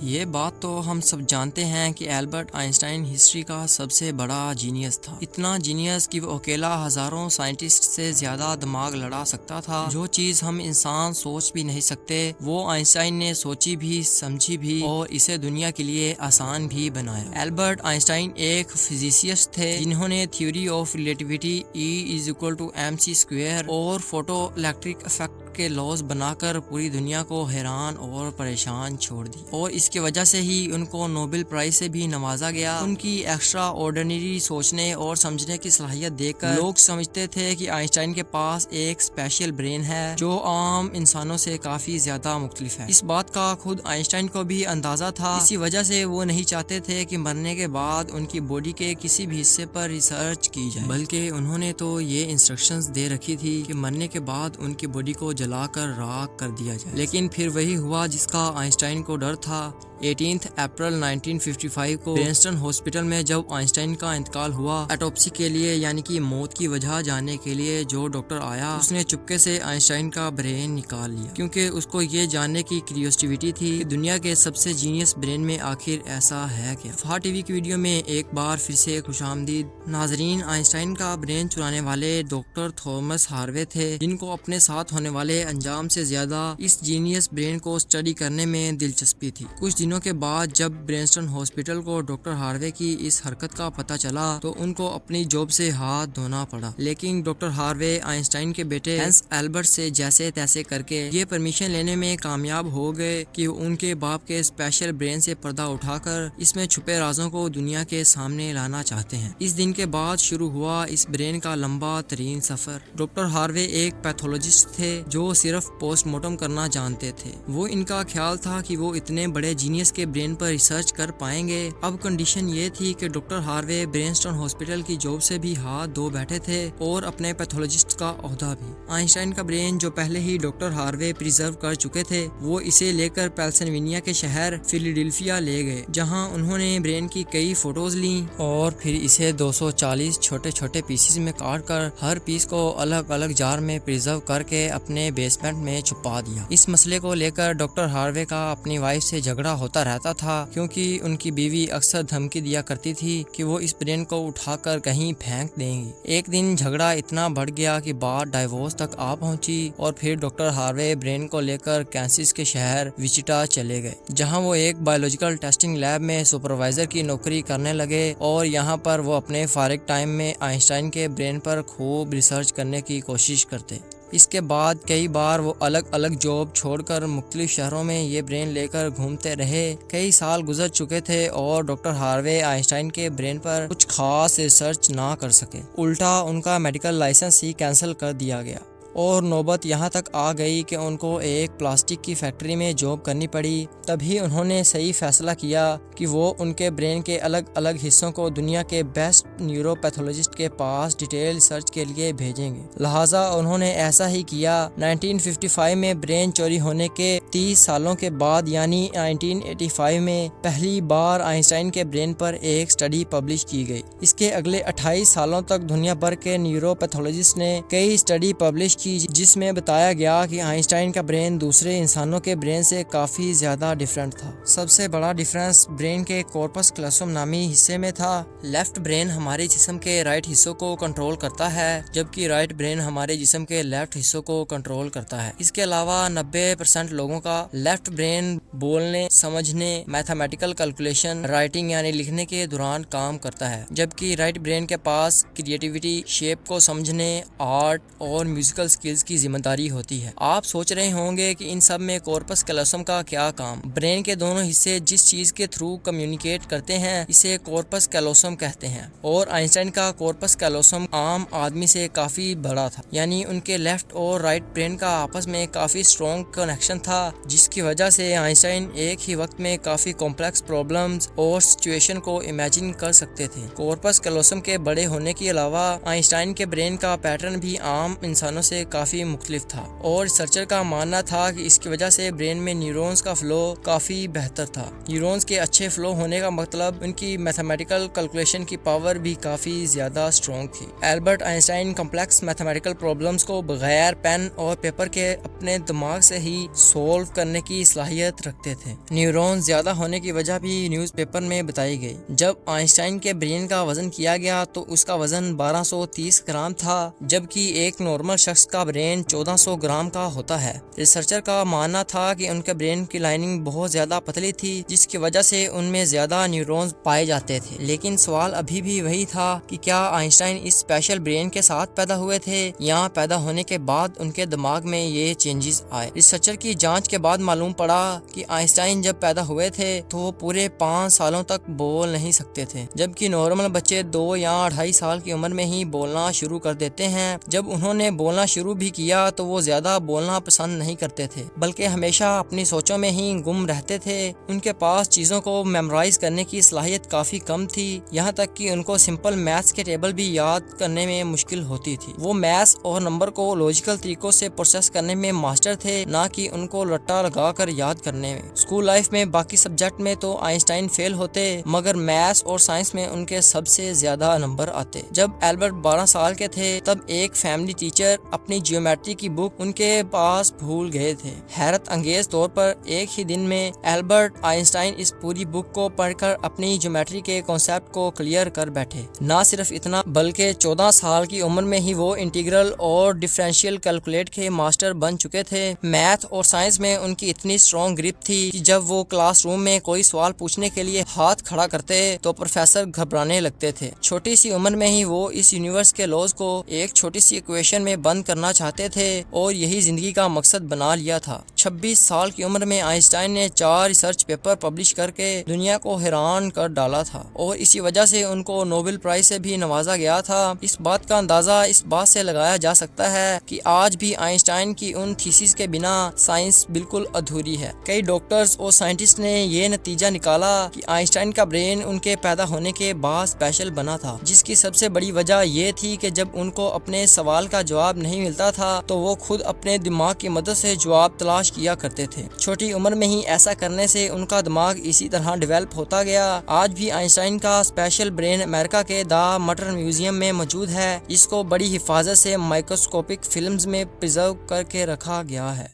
یہ بات تو ہم سب جانتے ہیں کہ البرٹ آئنسٹائن ہسٹری کا سب سے بڑا جینیس تھا، اتنا جینیس کہ وہ اکیلا ہزاروں سائنٹسٹ سے زیادہ دماغ لڑا سکتا تھا۔ جو چیز ہم انسان سوچ بھی نہیں سکتے وہ آئنسٹائن نے سوچی بھی، سمجھی بھی اور اسے دنیا کے لیے آسان بھی بنایا۔ البرٹ آئنسٹائن ایک فزیسسٹ تھے جنہوں نے تھیوری آف ریلیٹیوٹی E=mc² اور فوٹو الیکٹرک افیکٹ کے لاز بنا کر پوری دنیا کو حیران اور پریشان چھوڑ دی، اور اس کی وجہ سے ہی ان کو نوبل پرائز سے بھی نوازا گیا۔ ان کی ایکسٹرا آرڈینری سوچنے اور سمجھنے کی صلاحیت دیکھ کر لوگ سمجھتے تھے کہ آئنسٹائن کے پاس ایک اسپیشل برین ہے جو عام انسانوں سے کافی زیادہ مختلف ہے۔ اس بات کا خود آئنسٹائن کو بھی اندازہ تھا، اسی وجہ سے وہ نہیں چاہتے تھے کہ مرنے کے بعد ان کی باڈی کے کسی بھی حصے پر ریسرچ کی جائے، بلکہ انہوں نے تو یہ انسٹرکشنز دے رکھی تھی کہ مرنے کے بعد ان کی باڈی کو جلا کر راکھ کر دیا جائے۔ لیکن پھر وہی ہوا جس کا آئنسٹائن کو ڈر تھا۔ 18 اپریل 1955 کو برینسٹن ہاسپٹل میں جب آئنسٹائن کا انتقال ہوا، آٹوپسی کے لیے یعنی کہ موت کی وجہ جاننے کے لیے جو ڈاکٹر آیا اس نے چپکے سے آئنسٹائن کا برین نکال لیا، کیونکہ اس کو یہ جاننے کی کیوریوسٹی تھی کہ دنیا کے سب سے جینیس برین میں آخر ایسا ہے کیا۔ فہد ٹی وی کی ویڈیو میں ایک بار پھر سے خوش آمدید ناظرین۔ آئنسٹائن کا برین چرانے والے ڈاکٹر تھامس ہاروے تھے، جن کو اپنے ساتھ ہونے والے انجام سے زیادہ اس جینیس برین کو اسٹڈی کرنے میں دلچسپی تھی۔ کچھ دنوں کے بعد جب برینسٹن ہاسپٹل کو ڈاکٹر ہاروے کی اس حرکت کا پتہ چلا تو ان کو اپنی جاب سے ہاتھ دھونا پڑا، لیکن ڈاکٹر ہاروے آئنسٹائن کے بیٹے ہنس البرٹ سے جیسے تیسے کر کے یہ پرمیشن لینے میں کامیاب ہو گئے کہ ان کے باپ کے اسپیشل برین سے پردہ اٹھا کر اس میں چھپے رازوں کو دنیا کے سامنے لانا چاہتے ہیں۔ اس دن کے بعد شروع ہوا اس برین کا لمبا ترین سفر۔ ڈاکٹر ہاروے ایک پیتھولوجسٹ تھے جو صرف پوسٹ مارٹم کرنا جانتے تھے۔ وہ ان کا خیال تھا کہ وہ اتنے بڑے جینیس کے برین پر ریسرچ کر پائیں گے۔ اب کنڈیشن یہ تھی کہ ڈاکٹر ہاروے برینسٹن ہاسپٹل کی جاب سے بھی ہاتھ دھو بیٹھے تھے اور اپنے پیتھولوجسٹ کا عہدہ بھی۔ آئنسٹائن کا برین جو پہلے ہی ڈاکٹر ہاروے پریزرو کر چکے تھے، وہ اسے لے کر پینسلوینیا کے شہر فیلاڈیلفیا لے گئے، جہاں انہوں نے برین کی کئی فوٹوز لیں اور پھر اسے 240 چھوٹے چھوٹے پیسز میں کاٹ کر ہر پیس کو الگ الگ جار میں پریزرو کر کے اپنے بیسمنٹ میں چھپا دیا۔ اس مسئلے کو لے کر ڈاکٹر ہاروے کا اپنی وائف سے جھگڑا ہوتا رہتا تھا، کیونکہ ان کی بیوی اکثر دھمکی دیا کرتی تھی کہ وہ اس برین کو اٹھا کر کہیں پھینک دیں گی۔ ایک دن جھگڑا اتنا بڑھ گیا کہ بات ڈائیورس تک آ پہنچی اور پھر ڈاکٹر ہاروے برین کو لے کر کینسس کے شہر وچیٹا چلے گئے، جہاں وہ ایک بایولوجیکل ٹیسٹنگ لیب میں سپروائزر کی نوکری کرنے لگے، اور یہاں پر وہ اپنے فارغ ٹائم میں آئنسٹائن کے برین پر خوب ریسرچ کرنے کی کوشش کرتے۔ اس کے بعد کئی بار وہ الگ الگ جاب چھوڑ کر مختلف شہروں میں یہ برین لے کر گھومتے رہے۔ کئی سال گزر چکے تھے اور ڈاکٹر ہاروے آئنسٹائن کے برین پر کچھ خاص ریسرچ نہ کر سکے، الٹا ان کا میڈیکل لائسنس ہی کینسل کر دیا گیا، اور نوبت یہاں تک آ گئی کہ ان کو ایک پلاسٹک کی فیکٹری میں جاب کرنی پڑی۔ تبھی انہوں نے صحیح فیصلہ کیا کہ وہ ان کے برین کے الگ الگ حصوں کو دنیا کے بیسٹ نیورو پیتھولوجسٹ کے پاس ڈیٹیل ریسرچ کے لیے بھیجیں گے، لہٰذا انہوں نے ایسا ہی کیا۔ 1955 میں برین چوری ہونے کے 30 سالوں کے بعد یعنی 1985 میں پہلی بار آئنسٹائن کے برین پر ایک اسٹڈی پبلش کی گئی۔ اس کے اگلے 28 سالوں تک دنیا بھر کے نیورو پیتھولوجسٹ نے کئی اسٹڈی پبلش کی جس میں بتایا گیا کہ آئنسٹائن کا برین دوسرے انسانوں کے برین سے کافی زیادہ ڈیفرنٹ تھا۔ سب سے بڑا ڈیفرنس برین کے کارپس کیلوسم نامی حصے میں تھا۔ لیفٹ برین ہمارے جسم کے رائٹ حصوں کو کنٹرول کرتا ہے، جبکہ رائٹ برین ہمارے جسم کے لیفٹ حصوں کو کنٹرول کرتا ہے۔ اس کے علاوہ 90% لوگوں کا لیفٹ برین بولنے، سمجھنے، میتھمیٹیکل کیلکولیشن، رائٹنگ یعنی لکھنے کے دوران کام کرتا ہے، جبکہ رائٹ برین کے پاس کریٹیوٹی، شیپ کو سمجھنے، آرٹ اور میوزیکل سکلز کی ذمہ داری ہوتی ہے۔ آپ سوچ رہے ہوں گے کہ ان سب میں کارپس کیلوسم کا کیا کام؟ برین کے دونوں حصے جس چیز کے تھرو کمیونیکیٹ کرتے ہیں اسے کارپس کیلوسم کہتے ہیں، اور آئنسٹائن کا کارپس کیلوسم عام آدمی سے کافی بڑا تھا، یعنی ان کے لیفٹ اور رائٹ برین کا آپس میں کافی اسٹرانگ کنیکشن تھا، جس کی وجہ سے آئنسٹائن ایک ہی وقت میں کافی کمپلیکس پرابلمز اور سچویشن کو امیجن کر سکتے تھے۔ کارپس کیلوسم کے بڑے ہونے کے علاوہ آئنسٹائن کے برین کا پیٹرن بھی عام انسانوں سے کافی مختلف تھا، اور ریسرچر کا ماننا تھا کہ اس کی وجہ سے برین میں نیورونز کا فلو کافی بہتر تھا۔ نیورونز کے اچھے فلو ہونے کا مطلب ان کی میتھمیٹیکل کیلکولیشن کی پاور بھی کافی زیادہ اسٹرانگ تھی۔ البرٹ آئن اسٹائن کمپلیکس میتھمیٹیکل پرابلمز کو بغیر پین اور پیپر کے اپنے دماغ سے ہی سولو کرنے کی صلاحیت رکھتے تھے۔ نیورون زیادہ ہونے کی وجہ بھی نیوز پیپر میں بتائی گئی۔ جب آئنسٹائن کے برین کا وزن کیا گیا تو اس کا وزن 1230 گرام تھا، جبکہ ایک نارمل شخص کا برین 1400 گرام کا ہوتا ہے۔ ریسرچر کا ماننا تھا کہ ان کے برین کی لائننگ بہت زیادہ پتلی تھی، جس کی وجہ سے ان میں زیادہ نیورونز پائے جاتے تھے۔ لیکن سوال ابھی بھی وہی تھا کہ کیا آئنسٹائن اس اسپیشل برین کے ساتھ پیدا ہوئے تھے یا پیدا ہونے کے بعد ان کے دماغ میں یہ چینجز آئے۔ ریسرچر کی جانچ کے بعد معلوم پڑا کہ آئنسٹائن جب پیدا ہوئے تھے تو وہ پورے 5 سالوں تک بول نہیں سکتے تھے، جبکہ نارمل بچے 2 یا 2.5 سال کی عمر میں ہی بولنا شروع کر دیتے ہیں۔ جب انہوں نے بولنا شروع بھی کیا تو وہ زیادہ بولنا پسند نہیں کرتے تھے، بلکہ ہمیشہ اپنی سوچوں میں ہی گم رہتے تھے۔ ان کے پاس چیزوں کو میمورائز کرنے کی صلاحیت کافی کم تھی، یہاں تک کہ ان کو سمپل میتھس کے ٹیبل بھی یاد کرنے میں مشکل ہوتی تھی۔ وہ میتھس اور نمبر کو لاجیکل طریقوں سے پروسیس کرنے میں ماسٹر تھے، نہ کہ ان کو لٹا لگا کر یاد کرنے میں۔ اسکول لائف میں باقی سبجیکٹ میں تو آئنسٹائن فیل ہوتے، مگر میتھس اور سائنس میں ان کے سب سے زیادہ نمبر آتے۔ جب البرٹ 12 سال کے تھے تب ایک فیملی ٹیچر اپنی جیومیٹری کی بک ان کے پاس بھول گئے تھے۔ حیرت انگیز طور پر ایک ہی دن میں البرٹ آئنسٹائن اس پوری بک کو پڑھ کر اپنی جیومیٹری کے کانسیپٹ کو کلیئر کر بیٹھے۔ نہ صرف اتنا بلکہ 14 سال کی عمر میں ہی وہ انٹیگرل اور ڈفرینشیل کیلکولیٹ کے ماسٹر بن چکے تھے۔ میتھ اور سائنس میں ان کی اتنی اسٹرانگ گرپ تھی کہ جب وہ کلاس روم میں کوئی سوال پوچھنے کے لیے ہاتھ کھڑا کرتے تو پروفیسر گھبرانے لگتے تھے۔ چھوٹی سی عمر میں ہی وہ اس یونیورس کے لاز کو ایک چھوٹی سی ایکویشن میں بند کرنا چاہتے تھے اور یہی زندگی کا مقصد بنا لیا تھا۔ 26 سال کی عمر میں آئنسٹائن نے 4 ریسرچ پیپر پبلش کر کے دنیا کو حیران کر ڈالا تھا، اور اسی وجہ سے ان کو نوبل پرائز سے بھی نوازا گیا تھا۔ اس بات کا اندازہ اس بات سے لگایا جا سکتا ہے کہ آج بھی آئنسٹائن کی ان تھیسز کے بنا سائنس بالکل ادھوری ہے۔ کئی ڈاکٹرز اور سائنٹسٹ نے یہ نتیجہ نکالا کہ آئنسٹائن کا برین ان کے پیدا ہونے کے بعد اسپیشل بنا تھا، جس کی سب سے بڑی وجہ یہ تھی کہ جب ان کو اپنے سوال کا جواب نہیں ملتا تھا تو وہ خود اپنے دماغ کی مدد سے جواب تلاش کیا کرتے تھے۔ چھوٹی عمر میں ہی ایسا کرنے سے ان کا دماغ اسی طرح ڈیولپ ہوتا گیا۔ آج بھی آئنسٹائن کا اسپیشل برین امریکہ کے دا مٹر میوزیم میں موجود ہے، جس کو بڑی حفاظت سے مائکروسکوپک فلمز میں پرزرو کر کے رکھا گیا ہے۔